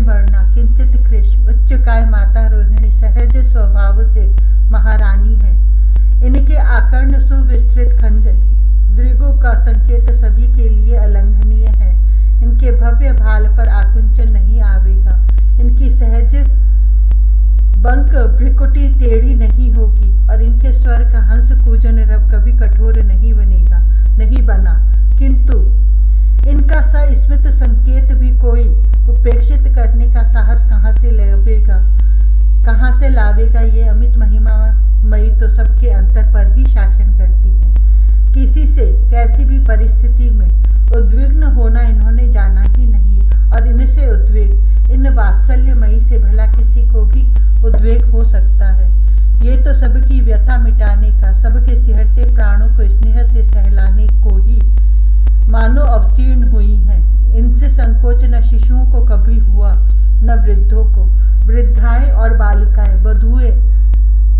वर्णा किंचित कृश उच्च काय माता रोहिणी सहज स्वभाव से महारानी है। इनके आकर्ण सुविस्तृत खंजन दृगों का संकेत सभी के लिए अलंघनीय है। इनके भव्य भाल पर आकुंचन नहीं आवेगा। इनकी सहज बंक भ्रिकुटी टेढ़ी नहीं होगी और इनके स्वर का हंस कूजन रव कभी कठोर नहीं बना। किंतु इनका सस्मित संकेत भी कोई उपेक्षित करने का साहस कहाँ से लावेगा। ये अमित महिमा मई तो सबके अंतर पर ही शासन करती है। किसी से कैसी भी परिस्थिति में उद्विग्न होना इन्होंने जाना ही नहीं और इनसे उद्वेग इन वात्सल्यमयी से भला किसी को भी उद्वेग हो सकता है। ये तो सबकी व्यथा मिटाने का, सबके सिहरते प्राणों को स्नेह से सहलाने को ही मानो अवतीर्ण हुई हैं। इनसे संकोच न शिशुओं को कभी हुआ न वृद्धों को। वृद्धाएं और बालिकाएं वधुएं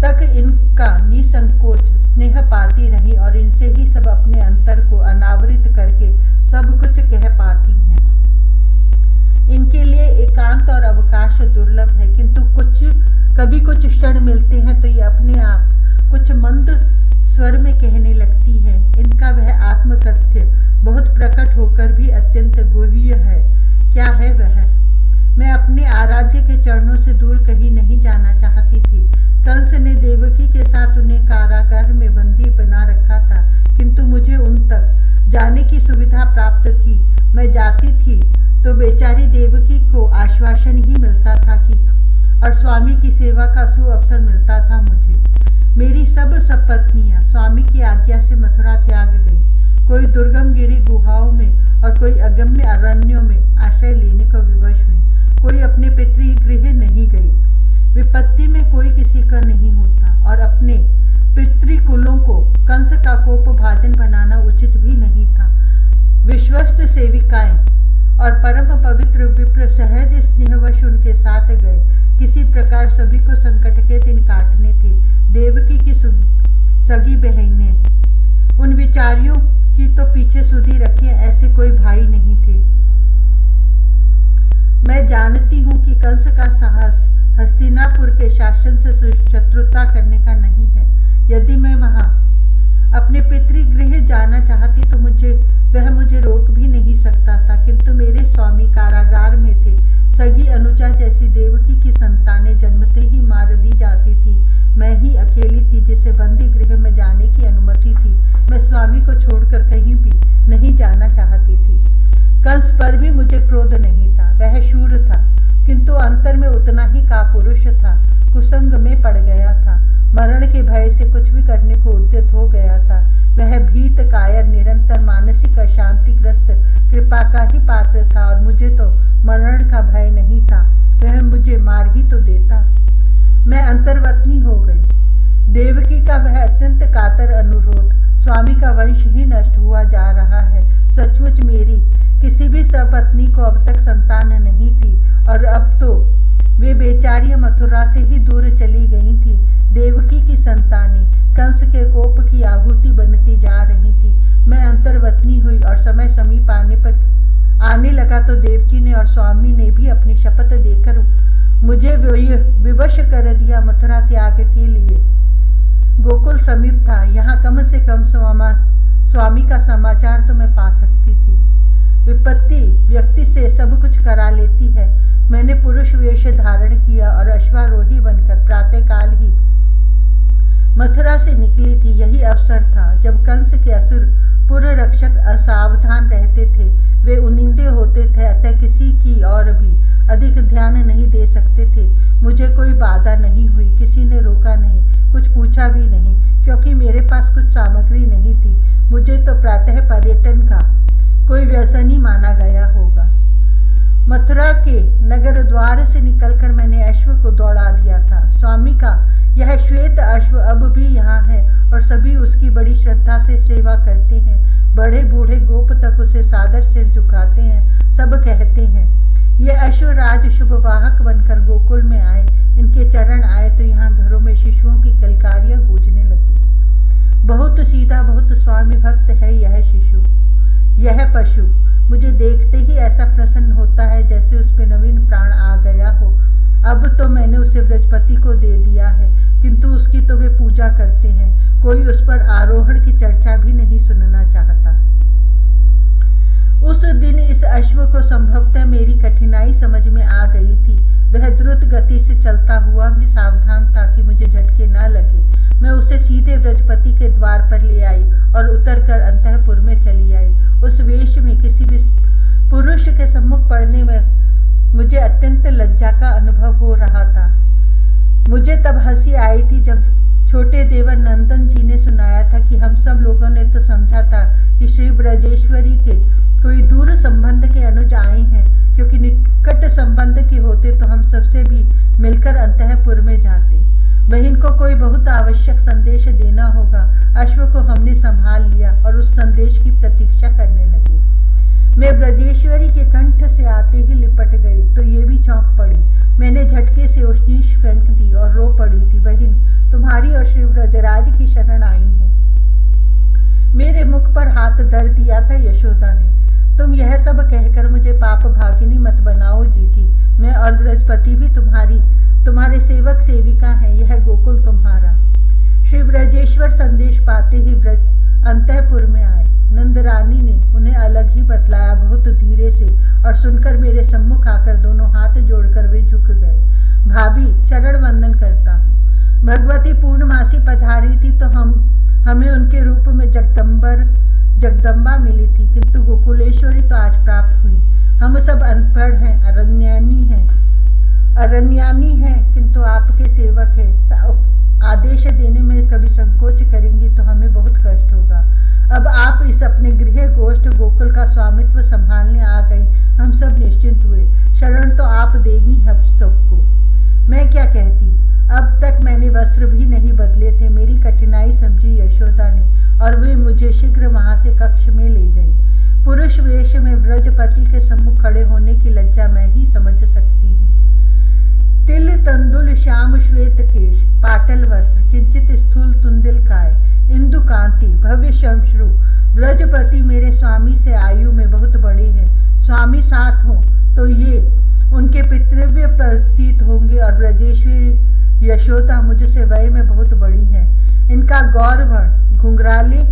तक इनका निसंकोच स्नेह पाती रही और इनसे ही सब अपने अंतर को अनावृत करके सब कुछ कह पाती हैं। इनके लिए एकांत और अवकाश दुर्लभ है, किंतु कभी कुछ क्षण मिलते हैं तो ये अपने आप कुछ मंद स्वर में कहने लगती है। इनका वह आत्मकथ्य बहुत प्रकट होकर भी अत्यंत गुह्य है। क्या है वह? मैं अपने आराध्य के चरणों से दूर कहीं नहीं जाना चाहती थी। कंस ने देवकी के साथ उन्हें कारागार में बंदी बना रखा था, किंतु मुझे उन तक जाने की सुविधा प्राप्त थी। मैं जाती थी तो बेचारी देवकी को आश्वासन ही मिलता था कि और स्वामी की सेवा का सुअवसर मिलता था मुझे। मेरी सब पत्नियां स्वामी की आज्ञा से मथुरा त्याग गईं। कोई दुर्गम गिरी गुहाओं में और कोई अगम्य अरण्यों में आश्रय लेने को विवश हुई। कोई अपने पितृगृह नहीं गई। विपत्ति में कोई किसी का नहीं होता और अपने पितृकुलों को कंस का कोप भाजन बनाना उचित भी नहीं था। विश्वस्त सेविकाएं और परम पवित्र विप्र सहज स्नेहवश उनके साथ गए। किसी प्रकार सभी को संकट के दिन काटने थे। देवकी की सगी बहनें उन विचारियों की तो पीछे सुधी रखे ऐसे कोई भाई नहीं थे। मैं जानती हूँ कि कंस का साहस हस्तिनापुर के शासन से शत्रुता करने का नहीं है। यदि मैं वहां अपने पितृगृह जाना चाहती तो वह मुझे रोक भी नहीं सकता था, किंतु मेरे स्वामी कारागार में थे। सगी अनुजा जैसी देवकी की संतानें जन्मते ही मार दी जाती थी। मैं ही अकेली थी जिसे बंदी गृह में जाने की अनुमति थी। मैं स्वामी को छोड़कर कहीं भी नहीं जाना चाहती थी। कंस पर भी मुझे क्रोध नहीं था। वह शूर था, किंतु अंतर में उतना ही कापुरुष था। कुसंग में पड़ गया था। मरण के भय से कुछ भी करने को उद्यत हो गया था। वह भीत कायर निरंतर मानसिक अशांतिग्रस्त कृपा का ही पात्र था और मुझे तो मरण का भय नहीं था। वह मुझे मार ही तो देता। मैं अंतर्वतनी हो गई। देवकी का वह अत्यंत कातर अनुरोध, स्वामी का वंश ही नष्ट हुआ जा रहा है। सचमुच मेरी किसी भी सपत्नी को अब तक संतान नहीं थी और अब तो वे बेचारियां मथुरा से ही दूर चली गई थी। देवकी की संतानी कंस के कोप की आहुति बनती जा रही थी। मैं अंतर्वतनी हुई और समय समीप आने लगा तो देवकी ने और स्वामी ने भी अपनी शपथ देकर मुझे विवश कर दिया मथुरा त्याग के लिए। गोकुल समीप था। यहाँ कम से कम स्वामी का समाचार तो मैं पा सकती थी। विपत्ति व्यक्ति से सब कुछ करा लेती है। मैंने पुरुष वेश धारण किया और अश्वारोही बनकर प्रातःकाल ही मथुरा से निकली थी। यही अवसर था जब कंस के असुर पुर रक्षक असावधान रहते थे। वे उनिंदे होते थे, अतः किसी की और भी अधिक ध्यान नहीं दे सकते थे। मुझे कोई बाधा नहीं हुई, किसी ने रोका नहीं, कुछ पूछा भी नहीं, क्योंकि मेरे पास कुछ सामग्री नहीं थी। मुझे तो प्रातः पर्यटन का कोई व्यसन ही माना गया होगा। मथुरा के नगर द्वार से निकलकर मैंने अश्व को दौड़ा दिया था। स्वामी का यह श्वेत अश्व अब भी यहाँ है और सभी उसकी बड़ी श्रद्धा से सेवा करते हैं। बड़े बूढ़े गोप तक उसे सादर सिर झुकाते हैं। सब कहते हैं ये अश्वराज शुभवाहक बनकर गोकुल में आए। इनके चरण आए तो यहाँ घरों में शिशुओं की किलकारियां गूंजने लगी। बहुत सीधा, बहुत स्वामी भक्त है यह शिशु, यह पशु। मुझे देखते ही ऐसा प्रसन्न होता है जैसे उसमें नवीन प्राण आ गया हो। अब तो मैंने उसे व्रजपति को दे दिया है, किंतु उसकी तो वे पूजा करते हैं, कोई उस पर आरोहण की चर्चा भी नहीं सुनना चाहता। उस दिन इस अश्व को संभवतः मेरी कठिनाई समझ में आ गई थी। वह द्रुत गति से चलता हुआ भी सावधान था कि मुझे झटके न लगे। मैं उसे सीधे व्रजपति के द्वार पर ले आई और उतरकर अंतःपुर में चली आई। उस वेश में किसी भी पुरुष के सम्मुख पड़ने में मुझे अत्यंत लज्जा का अनुभव हो रहा था। मुझे तब हंसी आई थी जब छोटे देवर नंदन जी ने सुनाया था कि हम सब लोगों ने तो समझा था कि श्री ब्रजेश्वरी के कोई दूर संबंध के अनुज आए हैं, क्योंकि निकट संबंध के होते तो हम सबसे भी मिलकर अंतःपुर में जाते। बहन को कोई बहुत आवश्यक संदेश देना होगा। अश्व को हमने संभाल लिया और उस संदेश की प्रतीक्षा करने लगे। मैं ब्रजेश्वरी के कंठ से आते ही लिपट गई तो ये भी चौंक पड़ी। मैंने झटके से उष्णीश फेंक दी और रो पड़ी थी, बहन तुम्हारी और श्री ब्रजराज की शरण आई हूँ। मेरे मुख पर हाथ धर दिया था यशोदा ने। तुम यह सब कहकर मुझे पाप भागिनी मत बनाओ जीजी। मैं और ब्रजपति भी तुम्हारे सेवक सेविका हैं। यह गोकुल तुम्हारा। श्री ब्रजेश्वर संदेश पाते ही ब्रज अंतःपुर में आए। नंदरानी ने उन्हें अलग ही बतलाया, बहुत धीरे से, और सुनकर मेरे सम्मुख आकर दोनों हाथ जोड़कर वे झुक गए। भाभी चरण वंदन करता हूँ। भगवती पूर्णमासी पधारी थी तो हमें उनके रूप में जगदम्बा मिली थी, किंतु गोकुलेश्वरी तो आज प्राप्त हुई। हम सब अनपढ़ हैं, अरण्यानी हैं, किंतु आपके सेवक हैं। आदेश देने में कभी संकोच करेंगी तो हमें बहुत कष्ट होगा। अब आप इस अपने गृह गोष्ठ गोकुल का स्वामित्व संभालने आ गई। हम सब निश्चिंत हुए। शरण तो आप देगी हम सबको। मैं क्या कहती, अब तक मैंने वस्त्र भी नहीं बदले थे। मेरी कठिनाई समझी यशोदा ने और वे मुझे शीघ्र वहां से कक्ष में ले गई। पुरुष वेश में व्रजपति के सम्मुख खड़े होने की लज्जा मैं ही समझ सकती हूँ। तिल तंदुल श्याम श्वेत केश, पाटल वस्त्र, किंचित स्थूल तुंदिल काय, इंदु कांति, भव्य शमश्रु। व्रजपति मेरे स्वामी से आयु में बहुत बड़े हैं। स्वामी साथ हों तो ये उनके पितृव्य प्रतीत होंगे और ब्रजेश्वरी यशोदा मुझसे वय में बहुत बड़ी है। इनका गौरवर्ण, घुंघराले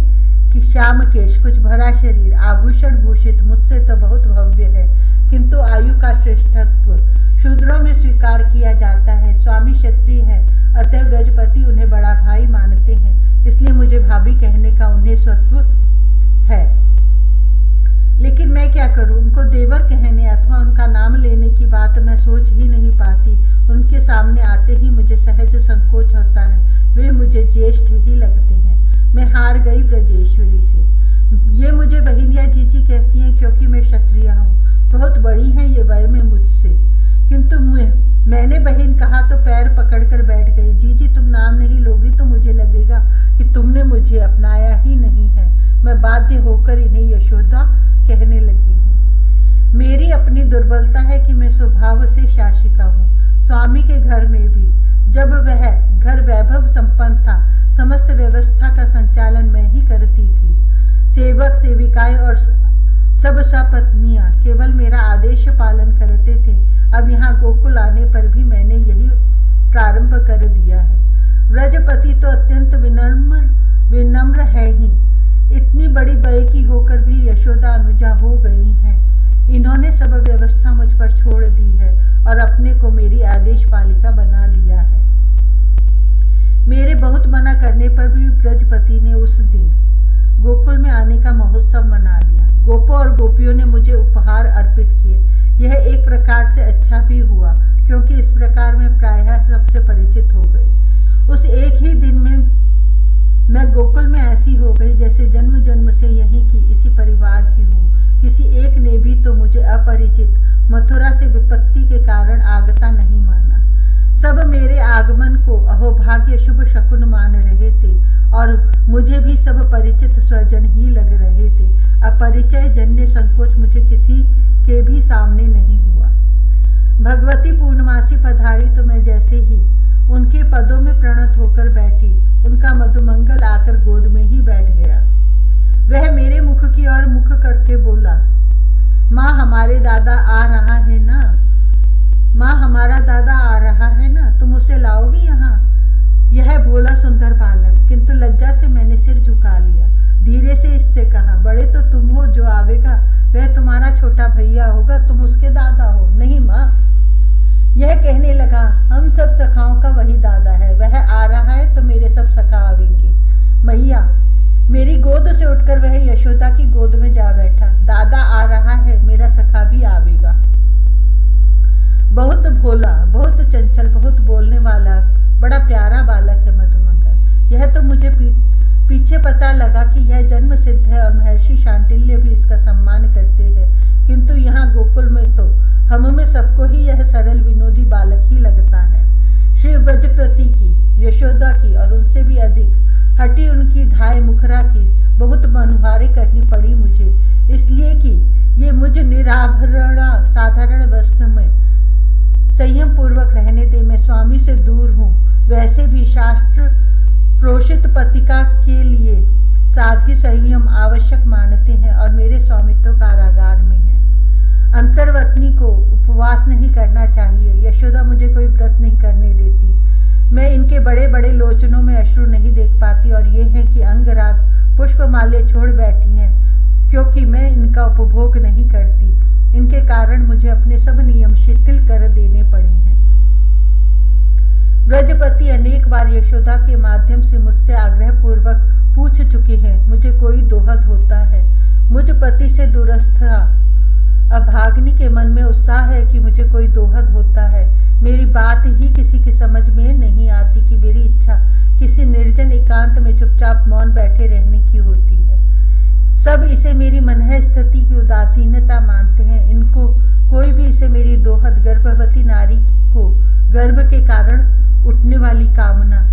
की श्याम केश, कुछ भरा शरीर, आभूषण भूषित मुझसे तो बहुत भव्य है, किंतु आयु का श्रेष्ठत्व शूद्रों में स्वीकार किया जाता है। स्वामी क्षत्रिय है, अतः ब्रजपति उन्हें बड़ा भाई मानते हैं, इसलिए मुझे भाभी कहने का उन्हें स्वत्व है। लेकिन मैं क्या करूं, उनको देवर कहने अथवा उनका नाम लेने की बात मैं सोच ही नहीं पाती। उनके सामने आते ही मुझे सहज संकोच होता है। वे मुझे ज्येष्ठ ही लगते हैं। मैं हार गई ब्रजेश्वरी से। ये मुझे बहिनिया जीजी कहती हैं क्योंकि मैं क्षत्रिय हूँ। बहुत बड़ी हैं ये वय में मुझसे, किंतु मैंने बहन कहा तो पैर पकड़कर बैठ गई। जीजी तुम नाम नहीं लोगी तो मुझे लगेगा कि तुमने मुझे अपनाया ही नहीं है। मैं बाध्य होकर इन्हें यशोदा कहने लगी हूँ। मेरी अपनी दुर्बलता है कि मैं स्वभाव से शासिका हूँ। स्वामी के घर में भी जब वह घर वैभव संपन्न था, समस्त व्यवस्था का संचालन मैं ही करती थी। सेवक सेविकाएं और सब सपत्नियां केवल मेरा आदेश पालन करते थे। अब यहाँ गोकुल आने पर भी मैंने यही प्रारंभ कर दिया है। व्रजपति तो अत्यंत विनम्र है ही। इतनी बड़ी वय की होकर भी यशोदा अनुजा हो गई हैं। इन्होंने सब व्यवस्था मुझ पर छोड़ दी है और अपने को मेरी आदेश पालिका बना लिया है। मेरे बहुत मना करने पर भी ब्रजपति ने उस दिन गोकुल में आने का महोत्सव मना लिया। गोपों और गोपियों ने मुझे उपहार अर्पित किए। यह एक प्रकार से अच्छा भी हुआ, क्योंकि इस प्रकार मैं प्रायः सबसे परिचित हो गई। उस एक ही दिन में मैं गोकुल में ऐसी हो गई जैसे जन्म जन्म से यहीं की इसी परिवार की हूँ। किसी एक ने भी तो मुझे अपरिचित मथुरा से विपत्ति के कारण आगता नहीं माना। सब मेरे आगमन को अहोभाग्य शुभ शकुन मान रहे थे और मुझे भी सब परिचित स्वजन ही लग रहे थे। अपरिचय जन्य संकोच मुझे किसी के भी सामने नहीं हुआ। भगवती पूर्णमासी पधारी तो मैं जैसे ही उनके पदों में प्रणत होकर बैठी, उनका मधुमंगल आकर गोद में ही बैठ गया। वह मेरे मुख की ओर मुख करके बोला, माँ हमारे दादा आ रहा है ना, माँ हमारा दादा आ रहा है ना, तुम उसे लाओगी यहाँ। यह बोला सुंदर बालक, किंतु लज्जा से मैंने सिर झुका लिया। धीरे से इससे कहा, बड़े तो तुम हो, जो आवेगा वह तुम्हारा छोटा भैया होगा, तुम उसके दादा हो। नहीं माँ। यह कहने लगा, हम सब सखाओं का वही दादा है, वह आ रहा है तो मेरे सब सखा आवेंगे। मैया, मेरी गोद से उठकर वह यशोदा की गोद में जा बैठा। दादा आ रहा है, मेरा सखा भी आवेगा। बहुत भोला, बहुत चंचल, बहुत बोलने वाला, बड़ा प्यारा बालक है मधुमंगल। यह तो मुझे पीछे पता लगा कि यह जन्म सिद्ध है और महर्षि शांडिल्य भी इसका सम्मान करते हैं, किंतु यहाँ गोकुल में तो हम में सबको ही यह सरल विनोदी बालक ही लगता है। श्री ब्रजपति की, यशोदा की और उनसे भी अधिक हटी उनकी धाय मुखरा की बहुत मनुहारी करनी पड़ी मुझे, इसलिए कि ये मुझ निराभरणा साधारण वस्त्र में संयम पूर्वक रहने दे। मैं स्वामी से दूर हूँ, वैसे भी शास्त्र प्रोषित पतिका के लिए सादगी संयम आवश्यक मानते हैं और मेरे स्वामी तो कारागार में है। अंतर्वतनी को उपवास नहीं करना चाहिए। यशोदा मुझे कोई व्रत नहीं करने देती। मैं इनके बड़े बड़े लोचनों में अश्रु नहीं देख पाती और ये है कि अंगराग पुष्पमाले छोड़ बैठी हैं, क्योंकि मैं इनका उपभोग नहीं करती। इनके कारण मुझे अपने सब नियम शिथिल कर देने पड़े हैं। ब्रजपति अनेक बार यशोदा के माध्यम से मुझसे आग्रह पूर्वक पूछ चुके हैं, मुझे कोई दोहद होता है। मुझ पति से दूरस्था अभाग्नि के मन में उत्साह है कि मुझे कोई दोहद होता है। मेरी बात ही किसी की समझ में नहीं आती कि मेरी इच्छा किसी निर्जन एकांत में चुपचाप मौन बैठे रहने की होती है। सब इसे मेरी मनह स्थिति की उदासीनता मानते हैं। इनको कोई भी इसे मेरी दोहद गर्भवती नारी को गर्भ के कारण उठने वाली कामना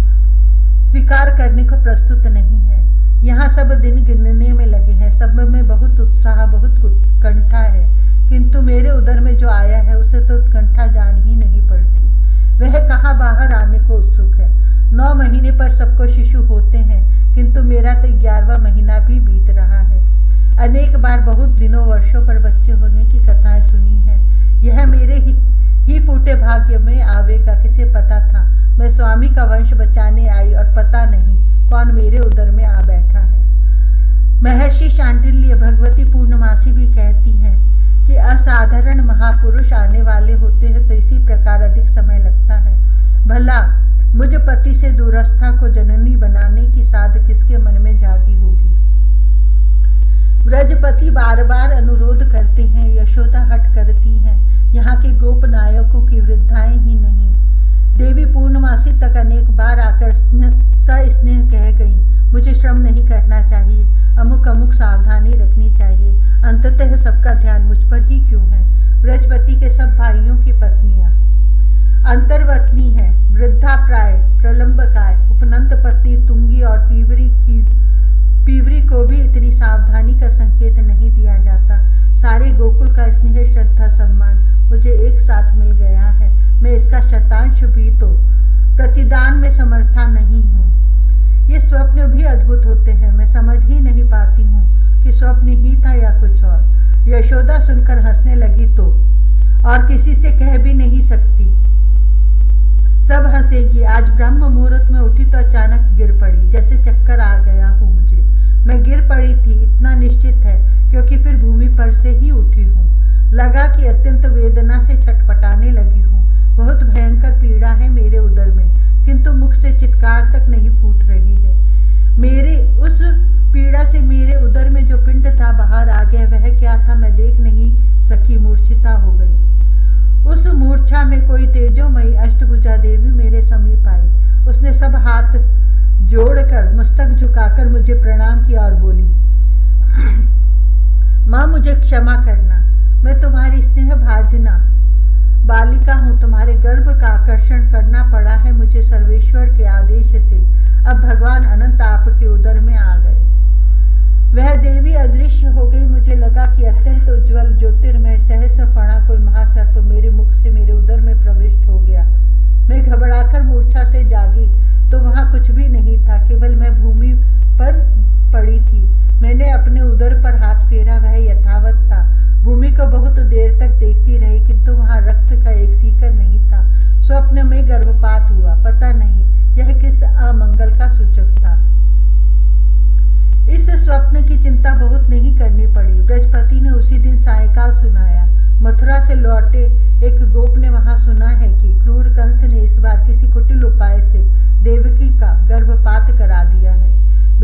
स्वीकार करने को प्रस्तुत नहीं है। यहाँ सब दिन गिनने में लगे हैं, सब में बहुत उत्साह, बहुत उत्कंठा है, किंतु मेरे उदर में जो आया है उसे तो उत्कंठा जान ही नहीं पड़ती। वह कहाँ बाहर आने को उत्सुक है। 9 महीने पर सबको शिशु होते हैं, किंतु मेरा तो 11वां महीना भी बीत रहा है। अनेक बार बहुत दिनों वर्षों पर बच्चे होने की कथाएं सुनी हैं। यह मेरे ही फूटे भाग्य में आवेगा, किसे पता था। मैं स्वामी का वंश बचाने आई और पता नहीं कौन मेरे उदर में आ बैठा है। महर्षि शांडिल्य भगवती पूर्णमासी भी कहती हैं कि असाधारण महापुरुष आने वाले होते हैं तो इसी प्रकार अधिक समय लगता है। भला मुझ पति से दूरस्था को जननी बनाने की साध किसके मन में जागी होगी। ब्रजपति बार बार अनुरोध करते हैं, यशोदा हट करती हैं। यहाँ के गोप नायकों की वृद्धाएं ही नहीं, देवी पूर्णमासी तक अनेक बार आकर सस्नेह कह गई, मुझे श्रम नहीं करना चाहिए, अमुक अमुक सावधानी रखनी चाहिए। अंततः सबका ध्यान मुझ पर ही क्यों है। ब्रजपति के सब भाइयों की पत्नियां अंतर्वतनी है, वृद्धा प्राय, प्रलंबकाय, उपनंत पत्नी तुंगी और पीवरी को भी इतनी सावधानी का संकेत नहीं दिया जाता। सारे गोकुल का स्नेह, श्रद्धा, सम्मान मुझे एक साथ मिल गया है। मैं इसका शतांश भी तो प्रतिदान में समर्था नहीं हूँ। ये स्वप्न भी अद्भुत होते हैं, मैं समझ ही नहीं पाती हूँ कि स्वप्न ही था या कुछ और। यशोदा सुनकर हंसने लगी तो और किसी से कह भी नहीं सकती, सब हंसेगी। आज ब्रह्म मुहूर्त में उठी तो अचानक गिर पड़ी, जैसे चक्कर आ गया हो मुझे। मैं गिर पड़ी थी इतना निश्चित है, क्योंकि फिर भूमि पर से ही उठी हूँ। लगा कि अत्यंत वेदना से छटपटाने लगी हूँ। बहुत भयंकर पीड़ा है मेरे उदर में, किंतु मुख से चित्कार तक नहीं फूट रही है। मेरे उस पीड़ा से मेरे उदर में जो पिंड था बाहर आ गया। वह क्या था मैं देख नहीं सकी, मूर्छिता हो गई। उस मूर्छा में कोई तेजोमयी अष्टभुजा देवी मेरे समीप आई। उसने सब हाथ जोड़कर मस्तक झुकाकर मुझे प्रणाम किया और बोली, माँ मुझे क्षमा करना, मैं तुम्हारी स्नेह भाजना बालिका हूँ। तुम्हारे गर्भ का आकर्षण करना पड़ा है मुझे सर्वेश्वर के आदेश से। अब भगवान अनंत आपके उदर में आ गए। वह देवी अदृश्य हो गई। मुझे लगा कि अत्यंत उज्ज्वल ज्योतिर्मय सहस्र फणा कोई महासर्प मेरे मुख से मेरे उदर में प्रविष्ट हो गया। मैं घबराकर मूर्छा से जागी तो वहां कुछ भी नहीं था, केवल मैं भूमि पर पड़ी थी। मैंने अपने उदर पर हाथ फेरा, वह यथावत था। भूमि को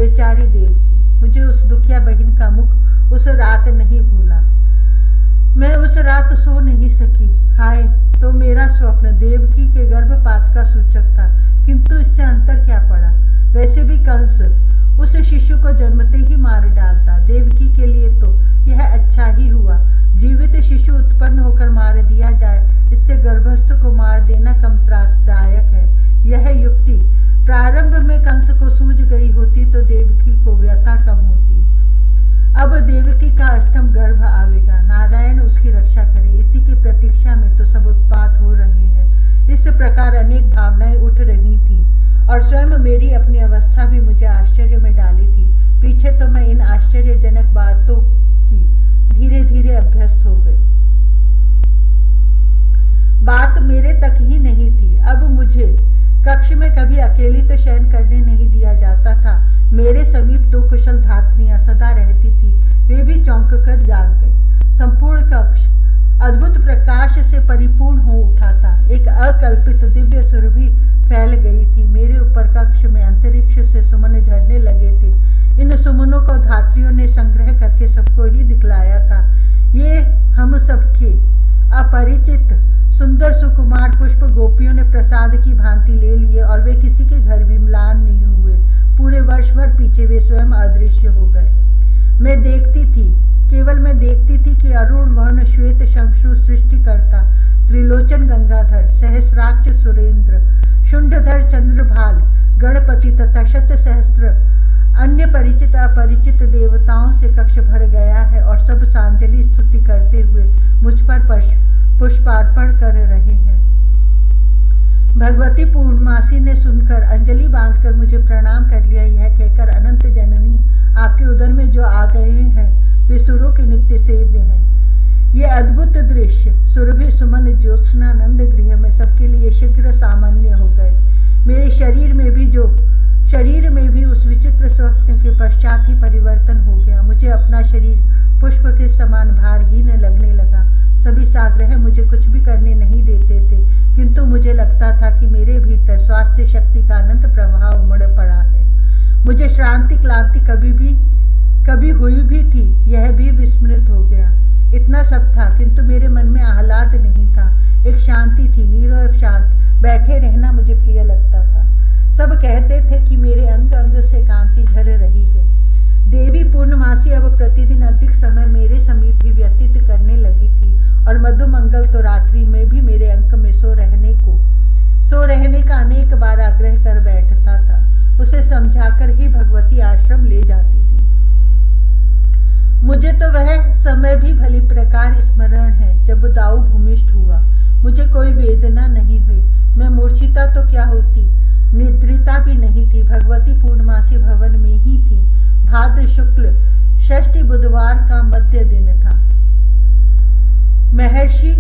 बेचारी देवकी, मुझे उस दुखिया बहन का मुख उस रात नहीं भूला। मैं उस रात सो नहीं सकी। हाय, तो मेरा स्वप्न देवकी के गर्भपात का सूचक था, किंतु इससे अंतर क्या पड़ा। वैसे भी कंस उस शिशु को जन्मते ही मार डालता। देवकी के लिए तो यह अच्छा ही हुआ। जीवित शिशु उत्पन्न होकर मार दिया जाए, इससे गर्भस्थ को मार देना कम त्रासदायक है। यह युक्ति प्रारंभ में कंस को सूझ गई होती तो देवकी को व्यथा कम होती। अब देवकी का अष्टम गर्भ आवेगा, नारायण उसकी रक्षा करे, इसी की प्रतीक्षा में तो सब उत्पात हो रहे हैं। इस प्रकार अनेक भावनाएं उठ रही थी और स्वयं मेरी अपनी अवस्था भी मुझे आश्चर्य में डाली थी। पीछे तो मैं इन आश्चर्यजनक बातों की धीरे धीरे अभ्यस्त हो गई। बात मेरे तक ही नहीं थी। अब मुझे कक्ष में कभी अकेली तो शयन करने नहीं दिया जाता था। मेरे समीप दो कुशल धात्रियां सदा रहती थी, वे भी चौंक कर जाग गई। संपूर्ण कक्ष अद्भुत प्रकाश से परिपूर्ण हो उठा था। एक अकल्पित दिव्य सुरभि फैल गई थी। मेरे ऊपर कक्ष में अंतरिक्ष से सुमन झरने लगे थे। इन सुमनों को धात्रियों ने संग्रह करके सबको ही दिखलाया था। ये हम सबके अपरिचित सुंदर सुकुमार पुष्प गोपियों ने प्रसाद की भांति ले लिए और वे किसी के घर भी म्लान नहीं हुए। पूरे वर्ष भर पीछे वे स्वयं अदृश्य हो गए। मैं देखती थी, केवल मैं देखती थी कि अरुण वर्ण श्वेत शमश्रु सृष्टिकर्ता, त्रिलोचन गंगाधर, सहस्राक्ष सुरेंद्र, शुंडधर चंद्रभाल, गणपति तथा शत सहस्त्र अन्य परिचित अपरिचित देवताओं से कक्ष भर गया है और सब सांजलि स्तुति करते हुए मुझ पर पुष्पार्पण कर रहे हैं। भगवती पूर्णमासी ने सुनकर अंजलि बांधकर मुझे प्रणाम कर लिया। यह कहकर, अनंत जननी, आपके उदर में जो आ गए हैं वे सुरों के नित्य सेव्य हैं। ये अद्भुत दृश्य सुरभि सुमन ज्योत्सनानंद गृह में सबके लिए शीघ्र सामान्य हो गए। मेरे शरीर में भी उस विचित्र स्वप्न के पश्चात ही परिवर्तन हो गया। मुझे अपना शरीर पुष्प के समान भारहीन लगने लगा। सभी साग्रह मुझे कुछ भी करने नहीं देते थे, किंतु मुझे लगता था कि मेरे भीतर स्वास्थ्य शक्ति का अनंत प्रवाह उमड़ पड़ा है। मुझे श्रांति क्लांति कभी हुई भी थी, यह भी विस्मृत हो गया। इतना सब था, किंतु मेरे मन में आह्लाद नहीं था। एक शांति थी, नीरव शांत। बैठे रहना मुझे प्रिय लगता था। सब कहते थे कि मेरे अंग अंग से कांति झर रही है। देवी पूर्णमासी अब प्रतिदिन अधिक समय मेरे समीप ही व्यतीत करने लगी थी और मधुमंगल तो रात्रि में भी मेरे अंक में सो रहने का अनेक बार आग्रह कर बैठता था। उसे समझाकर ही भगवती आश्रम ले जाती थी। मुझे तो वह समय भी भली प्रकार स्मरण है जब दाऊ भूमिष्ठ हुआ। मुझे कोई वेदना नहीं हुई। मैं मूर्छिता तो क्या होती, निद्रिता भी नहीं थी। भगवती पूर्णमासी भवन में ही थी। भाद्र शुक्ल षष्ठी बुधवार का मध्य दिन था। महर्षि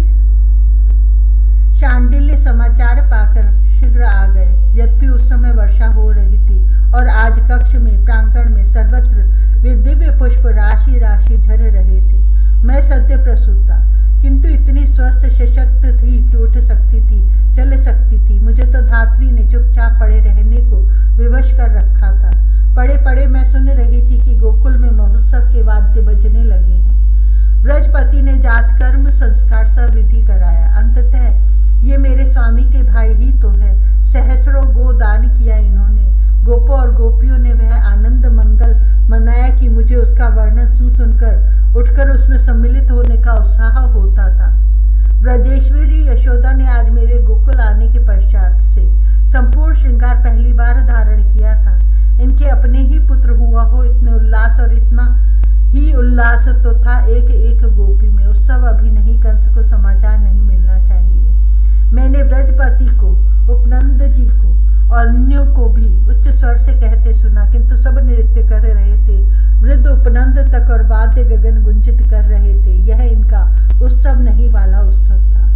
शांडिल्य समाचार पाकर शीघ्र आ गए। यद्यपि उस समय वर्षा हो रही थी और आज कक्ष में प्रांगण में सर्वत्र वे दिव्य पुष्प राशि राशि झर रहे थे। मैं सद्य प्रसूत था, किंतु इतनी स्वस्थ सशक्त थी कि उठ सकती थी, चल सकती थी। मुझे तो धात्री ने चुपचाप पड़े रहने को विवश कर रखा था। पड़े पड़े मैं सुन रही थी कि गोकुल में महोत्सव के वाद्य बजने लगे हैं। ब्रजपति ने जात कर्म संस्कार सब विधि कराया। अंततः ये मेरे स्वामी के भाई ही तो है। सहस्रों गो दान किया इन्होंने। गोपों और गोपियों ने वह आनंद मंगल मनाया कि मुझे उसका वर्णन सुनकर उठकर उसमें सम्मिलित होने का उत्साह होता था। ब्रजेश्वरी यशोदा ने आज मेरे गोकुल आने के पश्चात से संपूर्ण श्रृंगार पहली बार धारण किया था। इनके अपने ही पुत्र हुआ हो, इतने उल्लास और इतना ही उल्लास तो था एक एक गोपी में। उत्सव अभी नहीं, कंस को समाचार नहीं मिलना चाहिए। मैंने ब्रजपति को, उपनंद जी को और अन्यों को भी उच्च स्वर से कहते सुना, किंतु सब नृत्य कर रहे थे। वृद्ध उपनंद तक और वाद्य गगन गुंजित कर रहे थे। यह इनका उत्सव नहीं वाला उत्सव था।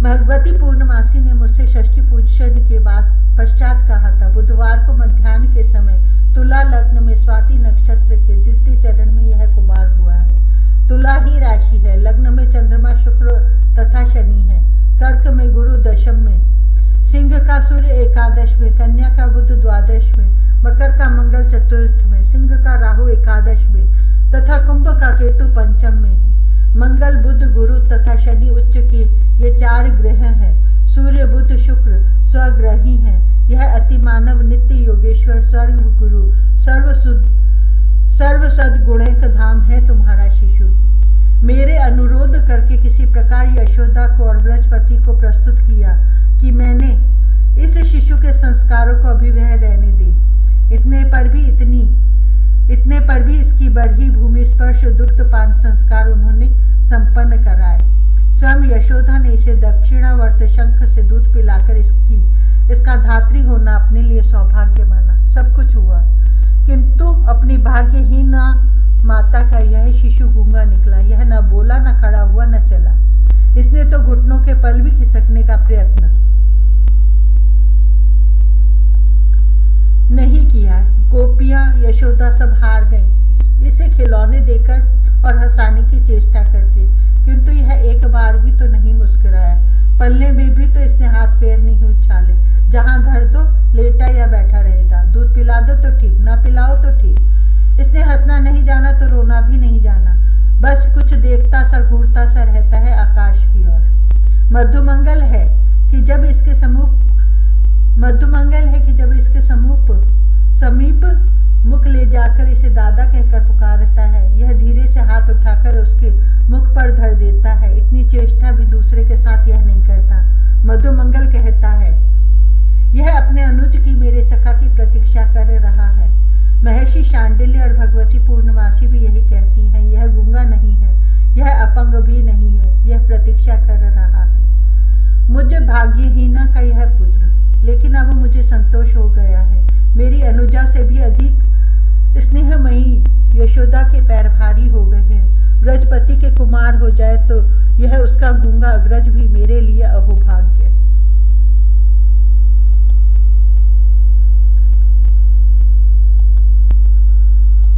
भगवती पूर्णमासी ने मुझसे षष्ठी पूजन के बाद पश्चात कहा था। बुधवार को मध्याह्न के समय तुला लग्न में स्वाति नक्षत्र के द्वितीय चरण में यह कुमार हुआ है। तुला ही राशि है। लग्न में चंद्रमा शुक्र तथा शनि है। कर्क में गुरु दशम में, सिंह का सूर्य एकादश में, कन्या का बुध द्वादश में, मकर का मंगल चतुर्थ में, सिंह का राहु एकादश में तथा कुंभ का केतु पंचम में है। मंगल बुध गुरु तथा शनि उच्च के ये 4 ग्रह हैं। सूर्य बुध शुक्र स्वग्रही हैं। यह अति मानव नित्य योगेश्वर स्वर्ग गुरु सर्व सद्गुणैक धाम है तुम्हारा शिशु। मेरे अनुरोध करके किसी प्रकार यशोदा को और बृहस्पति को प्रस्तुत किया कि मैंने इस शिशु के संस्कारों को अभी वह रहने दे। इतने पर भी इसकी बरही भूमि स्पर्श दुग्ध पान संस्कार उन्होंने संपन्न कराए। स्वयं यशोदा ने इसे दक्षिणावर्त शंख से दूध पिलाकर इसका धात्री होना अपने लिए सौभाग्य माना। सब कुछ हुआ, किंतु अपनी भाग्यहीन माता का यह शिशु गूंगा निकला। यह न बोला, न खड़ा हुआ, न चला। इसने तो घुटनों के पल भी खिसकने का प्रयत्न नहीं किया। गोपियां यशोदा सब हार गईं, इसे खिलौने देकर और हंसाने की चेष्टा करके, किंतु यह एक बार भी तो नहीं मुस्कुराया। पलने में भी तो इसने हाथ पैर नहीं उछाले। जहां धर दो लेटा या बैठा रहेगा। दूध पिला दो तो ठीक, ना पिलाओ तो ठीक। इसने हंसना नहीं जाना तो रोना भी नहीं जाना। बस कुछ देखता सा घूरता सा रहता है आकाश की ओर। मधुमंगल है कि जब इसके समीप मुख ले जाकर इसे दादा कहकर पुकारता है। यह धीरे से हाथ उठाकर उसके मुख पर धर देता है। इतनी चेष्टा भी दूसरे के साथ यह नहीं करता। मधुमंगल कहता है, यह अपने अनुज की, मेरे सखा की प्रतीक्षा कर रहा है। महर्षि शांडिल्य और भगवती पूर्णमासी भी यही कहती हैं। यह गूंगा नहीं है, यह अपंग भी नहीं है, यह प्रतीक्षा कर रहा है। मुझ भाग्यहीना का यह पुत्र, लेकिन अब मुझे संतोष हो गया है। मेरी अनुजा से भी अधिक स्नेहमयी यशोदा के पैर भारी हो गए हैं। बृहस्पति के कुमार हो जाए तो यह उसका गूंगा अग्रज भी मेरे लिए अहोभाग्य।